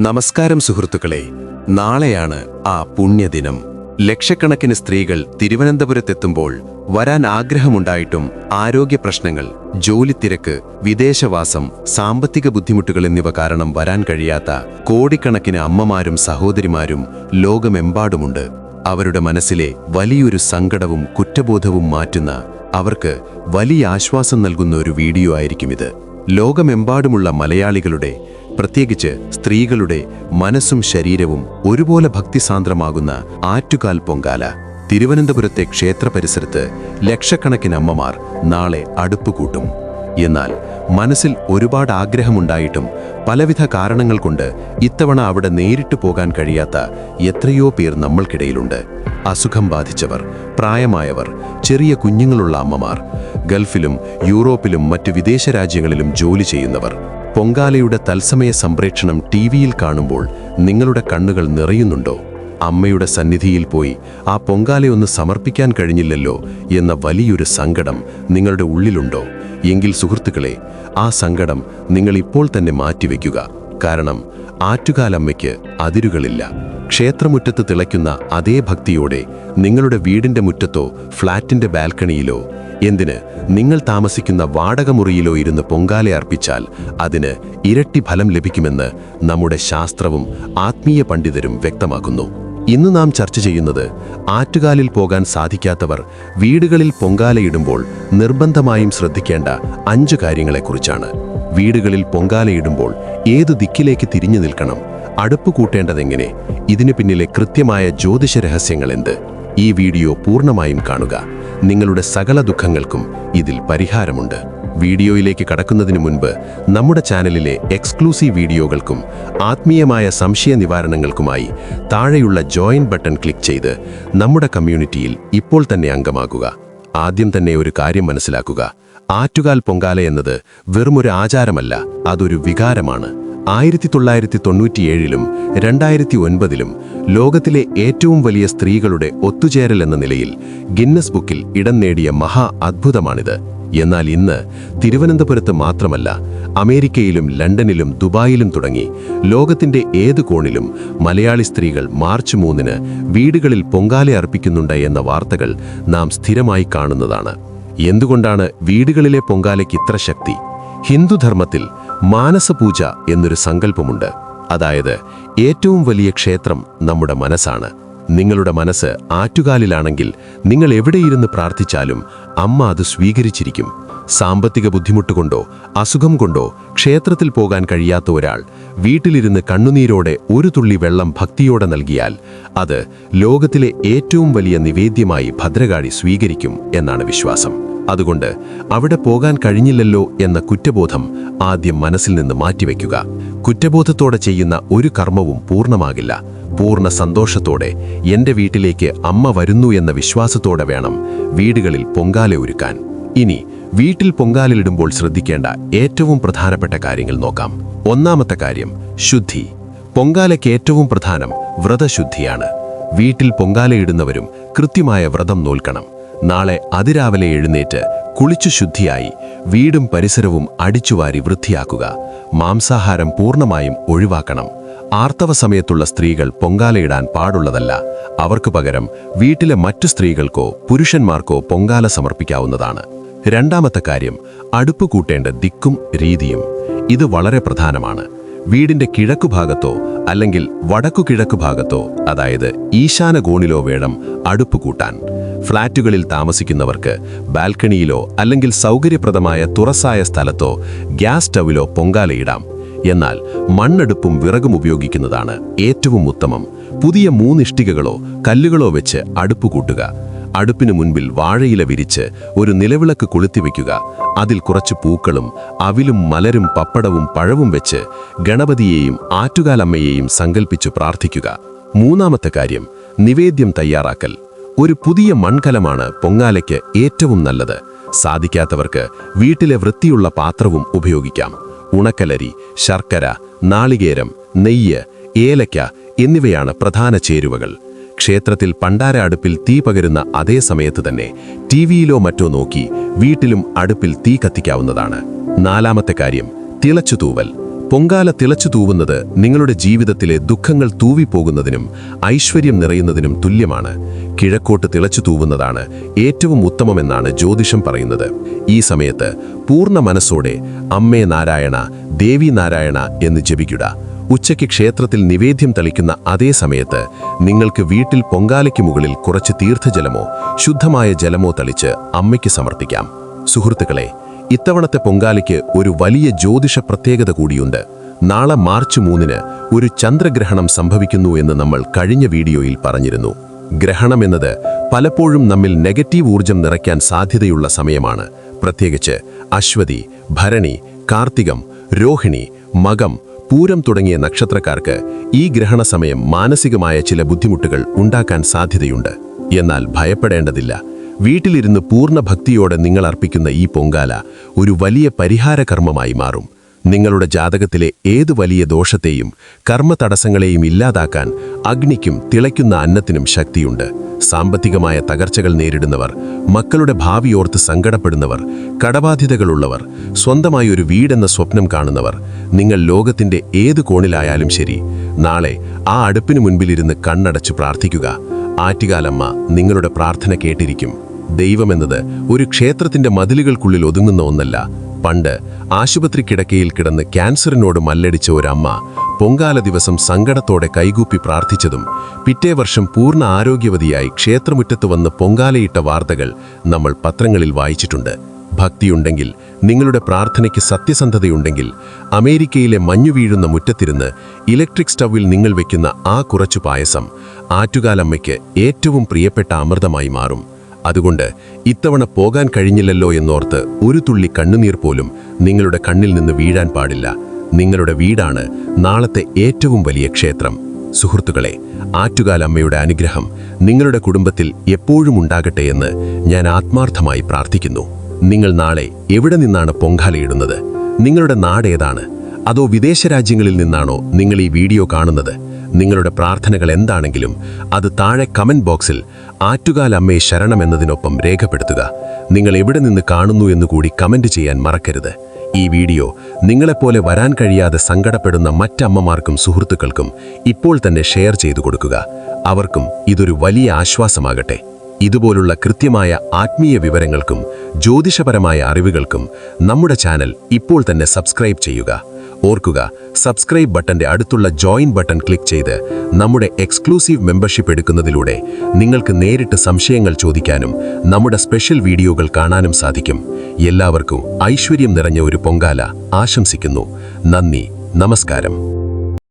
നമസ്കാരം സുഹൃത്തുക്കളെ, നാളെയാണ് ആ പുണ്യദിനം. ലക്ഷക്കണക്കിന് സ്ത്രീകൾ തിരുവനന്തപുരത്തെത്തുമ്പോൾ വരാൻ ആഗ്രഹമുണ്ടായിട്ടും ആരോഗ്യ പ്രശ്നങ്ങൾ, ജോലിത്തിരക്ക്, വിദേശവാസം, സാമ്പത്തിക ബുദ്ധിമുട്ടുകൾ എന്നിവ കാരണം വരാൻ കഴിയാത്ത കോടിക്കണക്കിന് അമ്മമാരും സഹോദരിമാരും ലോകമെമ്പാടുമുണ്ട്. അവരുടെ മനസ്സിലെ വലിയൊരു സങ്കടവും കുറ്റബോധവും മാറ്റുന്ന, അവർക്ക് വലിയ ആശ്വാസം നൽകുന്ന ഒരു വീഡിയോ ആയിരിക്കും ഇത്. ലോകമെമ്പാടുമുള്ള മലയാളികളുടെ, പ്രത്യേകിച്ച് സ്ത്രീകളുടെ മനസ്സും ശരീരവും ഒരുപോലെ ഭക്തിസാന്ദ്രമാകുന്ന ആറ്റുകാൽ പൊങ്കാല. തിരുവനന്തപുരത്തെ ക്ഷേത്ര പരിസരത്ത് ലക്ഷക്കണക്കിന് അമ്മമാർ നാളെ അടുപ്പ് കൂട്ടും. എന്നാൽ മനസ്സിൽ ഒരുപാട് ആഗ്രഹമുണ്ടായിട്ടും പലവിധ കാരണങ്ങൾ കൊണ്ട് ഇത്തവണ അവിടെ നേരിട്ട് പോകാൻ കഴിയാത്ത എത്രയോ പേർ നമ്മൾക്കിടയിലുണ്ട്. അസുഖം ബാധിച്ചവർ, പ്രായമായവർ, ചെറിയ കുഞ്ഞുങ്ങളുള്ള അമ്മമാർ, ഗൾഫിലും യൂറോപ്പിലും മറ്റ് വിദേശ രാജ്യങ്ങളിലും ജോലി ചെയ്യുന്നവർ. പൊങ്കാലയുടെ തത്സമയ സംപ്രേക്ഷണം ടിവിയിൽ കാണുമ്പോൾ നിങ്ങളുടെ കണ്ണുകൾ നിറയുന്നുണ്ടോ? അമ്മയുടെ സന്നിധിയിൽ പോയി ആ പൊങ്കാലയൊന്ന് സമർപ്പിക്കാൻ കഴിഞ്ഞില്ലല്ലോ എന്ന വലിയൊരു സങ്കടം നിങ്ങളുടെ ഉള്ളിലുണ്ടോ? എങ്കിൽ സുഹൃത്തുക്കളെ, ആ സങ്കടം നിങ്ങൾ ഇപ്പോൾ തന്നെ മാറ്റിവെക്കുക. കാരണം ആറ്റുകാലമ്മയ്ക്ക് അതിരുകളില്ല. ക്ഷേത്രമുറ്റത്ത് തിളയ്ക്കുന്ന അതേ ഭക്തിയോടെ നിങ്ങളുടെ വീടിന്റെ മുറ്റത്തോ ഫ്ളാറ്റിന്റെ ബാൽക്കണിയിലോ, എന്തിന് നിങ്ങൾ താമസിക്കുന്ന വാടകമുറിയിലോ ഇരുന്ന് പൊങ്കാല അർപ്പിച്ചാൽ അതിന് ഇരട്ടി ഫലം ലഭിക്കുമെന്ന് നമ്മുടെ ശാസ്ത്രവും ആത്മീയ പണ്ഡിതരും വ്യക്തമാക്കുന്നു. ഇന്ന് നാം ചർച്ച ചെയ്യുന്നത് ആറ്റുകാലിൽ പോകാൻ സാധിക്കാത്തവർ വീടുകളിൽ പൊങ്കാലയിടുമ്പോൾ നിർബന്ധമായും ശ്രദ്ധിക്കേണ്ട 5 കാര്യങ്ങളെക്കുറിച്ചാണ്. വീടുകളിൽ പൊങ്കാലയിടുമ്പോൾ ഏതു ദിക്കിലേക്ക് തിരിഞ്ഞു നിൽക്കണം? അടുപ്പ് കൂട്ടേണ്ടതെങ്ങനെ? ഇതിനു പിന്നിലെ കൃത്യമായ ജ്യോതിഷ രഹസ്യങ്ങൾ എന്ത്? ഈ വീഡിയോ പൂർണ്ണമായും കാണുക. നിങ്ങളുടെ സകല ദുഃഖങ്ങൾക്കും ഇതിൽ പരിഹാരമുണ്ട്. വീഡിയോയിലേക്ക് കടക്കുന്നതിന് മുൻപ് നമ്മുടെ ചാനലിലെ എക്സ്ക്ലൂസീവ് വീഡിയോകൾക്കും ആത്മീയമായ സംശയ നിവാരണങ്ങൾക്കുമായി താഴെയുള്ള ജോയിൻ ബട്ടൺ ക്ലിക്ക് ചെയ്ത് നമ്മുടെ കമ്മ്യൂണിറ്റിയിൽ ഇപ്പോൾ തന്നെ അംഗമാകുക. ആദ്യം തന്നെ ഒരു കാര്യം മനസ്സിലാക്കുക. ആറ്റുകാൽ പൊങ്കാല എന്നത് വെറുമൊരു ആചാരമല്ല, അതൊരു വികാരമാണ്. 1997-ലും 2009-ലും ലോകത്തിലെ ഏറ്റവും വലിയ സ്ത്രീകളുടെ ഒത്തുചേരൽ എന്ന നിലയിൽ ഗിന്നസ് ബുക്കിൽ ഇടം നേടിയ മഹാ അദ്ഭുതമാണിത്. എന്നാൽ ഇന്ന് തിരുവനന്തപുരത്ത് മാത്രമല്ല, അമേരിക്കയിലും ലണ്ടനിലും ദുബായിലും തുടങ്ങി ലോകത്തിന്റെ ഏത് കോണിലും മലയാളി സ്ത്രീകൾ മാർച്ച് 3-ന് വീടുകളിൽ പൊങ്കാല അർപ്പിക്കുന്നുണ്ട് എന്ന വാർത്തകൾ നാം സ്ഥിരമായി കാണുന്നതാണ്. എന്തുകൊണ്ടാണ് വീടുകളിലെ പൊങ്കാലയ്ക്ക് ഇത്ര ശക്തി? ഹിന്ദുധർമ്മത്തിൽ മാനസപൂജ എന്നൊരു സങ്കല്പമുണ്ട്. അതായത് ഏറ്റവും വലിയ ക്ഷേത്രം നമ്മുടെ മനസ്സാണ്. നിങ്ങളുടെ മനസ്സ് ആറ്റുകാലിലാണെങ്കിൽ നിങ്ങൾ എവിടെയിരുന്ന് പ്രാർത്ഥിച്ചാലും അമ്മ അത് സ്വീകരിച്ചിരിക്കും. സാമ്പത്തിക ബുദ്ധിമുട്ടുകൊണ്ടോ അസുഖം കൊണ്ടോ ക്ഷേത്രത്തിൽ പോകാൻ കഴിയാത്ത ഒരാൾ വീട്ടിലിരുന്ന് കണ്ണുനീരോടെ ഒരു തുള്ളി വെള്ളം ഭക്തിയോടെ നൽകിയാൽ അത് ലോകത്തിലെ ഏറ്റവും വലിയ നിവേദ്യമായി ഭദ്രകാളി സ്വീകരിക്കും എന്നാണ് വിശ്വാസം. അതുകൊണ്ട് അവിടെ പോകാൻ കഴിഞ്ഞില്ലല്ലോ എന്ന കുറ്റബോധം ആദ്യം മനസ്സിൽ നിന്ന് മാറ്റിവെക്കുക. കുറ്റബോധത്തോടെ ചെയ്യുന്ന ഒരു കർമ്മവും പൂർണ്ണമാകില്ല. പൂർണ്ണ സന്തോഷത്തോടെ എൻ്റെ വീട്ടിലേക്ക് അമ്മ വരുന്നു എന്ന വിശ്വാസത്തോടെ വേണം വീടുകളിൽ പൊങ്കാല ഒരുക്കാൻ. ഇനി വീട്ടിൽ പൊങ്കാലയിടുമ്പോൾ ശ്രദ്ധിക്കേണ്ട ഏറ്റവും പ്രധാനപ്പെട്ട കാര്യങ്ങൾ നോക്കാം. ഒന്നാമത്തെ കാര്യം, ശുദ്ധി. പൊങ്കാലയ്ക്ക് ഏറ്റവും പ്രധാനം വ്രതശുദ്ധിയാണ്. വീട്ടിൽ പൊങ്കാലയിടുന്നവരും കൃത്യമായ വ്രതം നോൽക്കണം. നാളെ അതിരാവിലെ എഴുന്നേറ്റ് കുളിച്ചു ശുദ്ധിയായി വീടും പരിസരവും അടിച്ചുവാരി വൃത്തിയാക്കുക. മാംസാഹാരം പൂർണ്ണമായും ഒഴിവാക്കണം. ആർത്തവ സമയത്തുള്ള സ്ത്രീകൾ പൊങ്കാലയിടാൻ പാടുള്ളതല്ല. അവർക്ക് പകരം വീട്ടിലെ മറ്റു സ്ത്രീകൾക്കോ പുരുഷന്മാർക്കോ പൊങ്കാല സമർപ്പിക്കാവുന്നതാണ്. രണ്ടാമത്തെ കാര്യം, അടുപ്പ് കൂട്ടേണ്ട ദിക്കും രീതിയും. ഇത് വളരെ പ്രധാനമാണ്. വീടിന്റെ കിഴക്കുഭാഗത്തോ അല്ലെങ്കിൽ വടക്കു കിഴക്ക് ഭാഗത്തോ, അതായത് ഈശാന കോണിലോ വേണം അടുപ്പ് കൂട്ടാൻ. ഫ്ളാറ്റുകളിൽ താമസിക്കുന്നവർക്ക് ബാൽക്കണിയിലോ അല്ലെങ്കിൽ സൗകര്യപ്രദമായ തുറസായ സ്ഥലത്തോ ഗ്യാസ് സ്റ്റൗവിലോ പൊങ്കാലയിടാം. എന്നാൽ മണ്ണടുപ്പും വിറകും ഉപയോഗിക്കുന്നതാണ് ഏറ്റവും ഉത്തമം. പുതിയ 3 ഇഷ്ടികകളോ കല്ലുകളോ വെച്ച് അടുപ്പ് കൂട്ടുക. അടുപ്പിനു മുൻപിൽ വാഴയില വിരിച്ച് ഒരു നിലവിളക്ക് കൊളുത്തിവെക്കുക. അതിൽ കുറച്ച് പൂക്കളും അവിലും മലരും പപ്പടവും പഴവും വെച്ച് ഗണപതിയെയും ആറ്റുകാലമ്മയെയും സങ്കൽപ്പിച്ചു പ്രാർത്ഥിക്കുക. മൂന്നാമത്തെ കാര്യം, നിവേദ്യം തയ്യാറാക്കൽ. ഒരു പുതിയ മൺകലമാണ് പൊങ്കാലയ്ക്ക് ഏറ്റവും നല്ലത്. സാധിക്കാത്തവർക്ക് വീട്ടിലെ വൃത്തിയുള്ള പാത്രവും ഉപയോഗിക്കാം. ഉണക്കലരി, ശർക്കര, നാളികേരം, നെയ്യ്, ഏലക്ക എന്നിവയാണ് പ്രധാന ചേരുവകൾ. ക്ഷേത്രത്തിൽ പണ്ടാര അടുപ്പിൽ തീ പകരുന്ന അതേ സമയത്ത് തന്നെ ടിവിയിലോ മറ്റോ നോക്കി വീട്ടിലും അടുപ്പിൽ തീ കത്തിക്കാവുന്നതാണ്. നാലാമത്തെ കാര്യം, തിളച്ചുതൂവൽ. പൊങ്കാല തിളച്ചു തൂവുന്നത് നിങ്ങളുടെ ജീവിതത്തിലെ ദുഃഖങ്ങൾ തൂവിപ്പോകുന്നതിനും ഐശ്വര്യം നിറയുന്നതിനും തുല്യമാണ്. കിഴക്കോട്ട് തിളച്ചു തൂവുന്നതാണ് ഏറ്റവും ഉത്തമമെന്നാണ് ജ്യോതിഷം പറയുന്നത്. ഈ സമയത്ത് പൂർണ്ണ മനസ്സോടെ അമ്മേ നാരായണ, ദേവി നാരായണ എന്ന് ജപിക്കുക. ഉച്ചയ്ക്ക് ക്ഷേത്രത്തിൽ നിവേദ്യം തളിക്കുന്ന അതേ സമയത്ത് നിങ്ങൾക്ക് വീട്ടിൽ പൊങ്കാലയ്ക്ക് മുകളിൽ കുറച്ച് തീർത്ഥജലമോ ശുദ്ധമായ ജലമോ തളിച്ച് അമ്മയ്ക്ക് സമർപ്പിക്കാം. സുഹൃത്തുക്കളെ, ഇത്തവണത്തെ പൊങ്കാലയ്ക്ക് ഒരു വലിയ ജ്യോതിഷ പ്രത്യേകത കൂടിയുണ്ട്. നാളെ മാർച്ച് 3-ന് ഒരു ചന്ദ്രഗ്രഹണം സംഭവിക്കുന്നു എന്ന് നമ്മൾ കഴിഞ്ഞ വീഡിയോയിൽ പറഞ്ഞിരുന്നു. ഗ്രഹണം എന്നത് പലപ്പോഴും നമ്മിൽ നെഗറ്റീവ് ഊർജം നിറയ്ക്കാൻ സാധ്യതയുള്ള സമയമാണ്. പ്രത്യേകിച്ച് അശ്വതി, ഭരണി, കാർത്തികം, രോഹിണി, മകം, പൂരം തുടങ്ങിയ നക്ഷത്രക്കാർക്ക് ഈ ഗ്രഹണ സമയം മാനസികമായ ചില ബുദ്ധിമുട്ടുകൾ ഉണ്ടാക്കാൻ സാധ്യതയുണ്ട്. എന്നാൽ ഭയപ്പെടേണ്ടതില്ല. വീട്ടിലിരുന്ന് പൂർണ്ണ ഭക്തിയോടെ നിങ്ങൾ അർപ്പിക്കുന്ന ഈ പൊങ്കാല ഒരു വലിയ പരിഹാര കർമ്മമായി മാറും. നിങ്ങളുടെ ജാതകത്തിലെ ഏത് വലിയ ദോഷത്തെയും കർമ്മ തടസ്സങ്ങളെയും ഇല്ലാതാക്കാൻ അഗ്നിക്കും തിളയ്ക്കുന്ന അന്നത്തിനും ശക്തിയുണ്ട്. സാമ്പത്തികമായ തകർച്ചകൾ നേരിടുന്നവർ, മക്കളുടെ ഭാവിയോർത്ത് സങ്കടപ്പെടുന്നവർ, കടബാധ്യതകളുള്ളവർ, സ്വന്തമായി ഒരു വീടെന്ന സ്വപ്നം കാണുന്നവർ, നിങ്ങൾ ലോകത്തിന്റെ ഏത് കോണിലായാലും ശരി, നാളെ ആ അടുപ്പിന് മുൻപിലിരുന്ന് കണ്ണടച്ചു പ്രാർത്ഥിക്കുക. ആറ്റുകാലമ്മ നിങ്ങളുടെ പ്രാർത്ഥന കേട്ടിരിക്കും. ദൈവമെന്നത് ഒരു ക്ഷേത്രത്തിന്റെ മതിലുകൾക്കുള്ളിൽ ഒതുങ്ങുന്ന ഒന്നല്ല. പണ്ട് ആശുപത്രി കിടക്കയിൽ കിടന്ന് ക്യാൻസറിനോട് മല്ലടിച്ച ഒരമ്മ പൊങ്കാല ദിവസം സങ്കടത്തോടെ കൈകൂപ്പി പ്രാർത്ഥിച്ചതും പിറ്റേ വർഷം പൂർണ്ണ ആരോഗ്യവതിയായി ക്ഷേത്രമുറ്റത്ത് വന്ന് പൊങ്കാലയിട്ട വാർത്തകൾ നമ്മൾ പത്രങ്ങളിൽ വായിച്ചിട്ടുണ്ട്. ഭക്തിയുണ്ടെങ്കിൽ, നിങ്ങളുടെ പ്രാർത്ഥനയ്ക്ക് സത്യസന്ധതയുണ്ടെങ്കിൽ, അമേരിക്കയിലെ മഞ്ഞു വീഴുന്ന മുറ്റത്തിരുന്ന് ഇലക്ട്രിക് സ്റ്റൗവിൽ നിങ്ങൾ വെക്കുന്ന ആ കുറച്ചു പായസം ആറ്റുകാലമ്മയ്ക്ക് ഏറ്റവും പ്രിയപ്പെട്ട അമൃതമായി മാറും. അതുകൊണ്ട് ഇത്തവണ പോകാൻ കഴിഞ്ഞില്ലല്ലോ എന്നോർത്ത് ഒരു തുള്ളി കണ്ണുനീർ പോലും നിങ്ങളുടെ കണ്ണിൽ നിന്ന് വീഴാൻ പാടില്ല. നിങ്ങളുടെ വീടാണ് നാളത്തെ ഏറ്റവും വലിയ ക്ഷേത്രം. സുഹൃത്തുക്കളെ, ആറ്റുകാലമ്മയുടെ അനുഗ്രഹം നിങ്ങളുടെ കുടുംബത്തിൽ എപ്പോഴും ഉണ്ടാകട്ടെ എന്ന് ഞാൻ ആത്മാർത്ഥമായി പ്രാർത്ഥിക്കുന്നു. നിങ്ങൾ നാളെ എവിടെ നിന്നാണ് പൊങ്കാലയിടുന്നത്? നിങ്ങളുടെ നാട് ഏതാണ്? അതോ വിദേശ രാജ്യങ്ങളിൽ നിന്നാണോ നിങ്ങൾ ഈ വീഡിയോ കാണുന്നത്? നിങ്ങളുടെ പ്രാർത്ഥനകൾ എന്താണെങ്കിലും അത് താഴെ കമന്റ് ബോക്സിൽ ആറ്റുകാലമ്മയെ ശരണം എന്നതിനൊപ്പം രേഖപ്പെടുത്തുക. നിങ്ങൾ എവിടെ നിന്ന് കാണുന്നു എന്നുകൂടി കമന്റ് ചെയ്യാൻ മറക്കരുത്. ഈ വീഡിയോ നിങ്ങളെപ്പോലെ വരാൻ കഴിയാതെ സങ്കടപ്പെടുന്ന മറ്റമ്മമാർക്കും സുഹൃത്തുക്കൾക്കും ഇപ്പോൾ തന്നെ ഷെയർ ചെയ്തു കൊടുക്കുക. അവർക്കും ഇതൊരു വലിയ ആശ്വാസമാകട്ടെ. ഇതുപോലുള്ള കൃത്യമായ ആത്മീയ വിവരങ്ങൾക്കും ജ്യോതിഷപരമായ അറിവുകൾക്കും നമ്മുടെ ചാനൽ ഇപ്പോൾ തന്നെ സബ്സ്ക്രൈബ് ചെയ്യുക. ഓർക്കുക, സബ്സ്ക്രൈബ് ബട്ടന്റെ അടുത്തുള്ള ജോയിൻ ബട്ടൺ ക്ലിക്ക് ചെയ്ത് നമ്മുടെ എക്സ്ക്ലൂസീവ് മെമ്പർഷിപ്പ് എടുക്കുന്നതിലൂടെ നിങ്ങൾക്ക് നേരിട്ട് സംശയങ്ങൾ ചോദിക്കാനും നമ്മുടെ സ്പെഷ്യൽ വീഡിയോകൾ കാണാനും സാധിക്കും. എല്ലാവർക്കും ഐശ്വര്യം നിറഞ്ഞ ഒരു പൊങ്കാല ആശംസിക്കുന്നു. നന്ദി, നമസ്കാരം.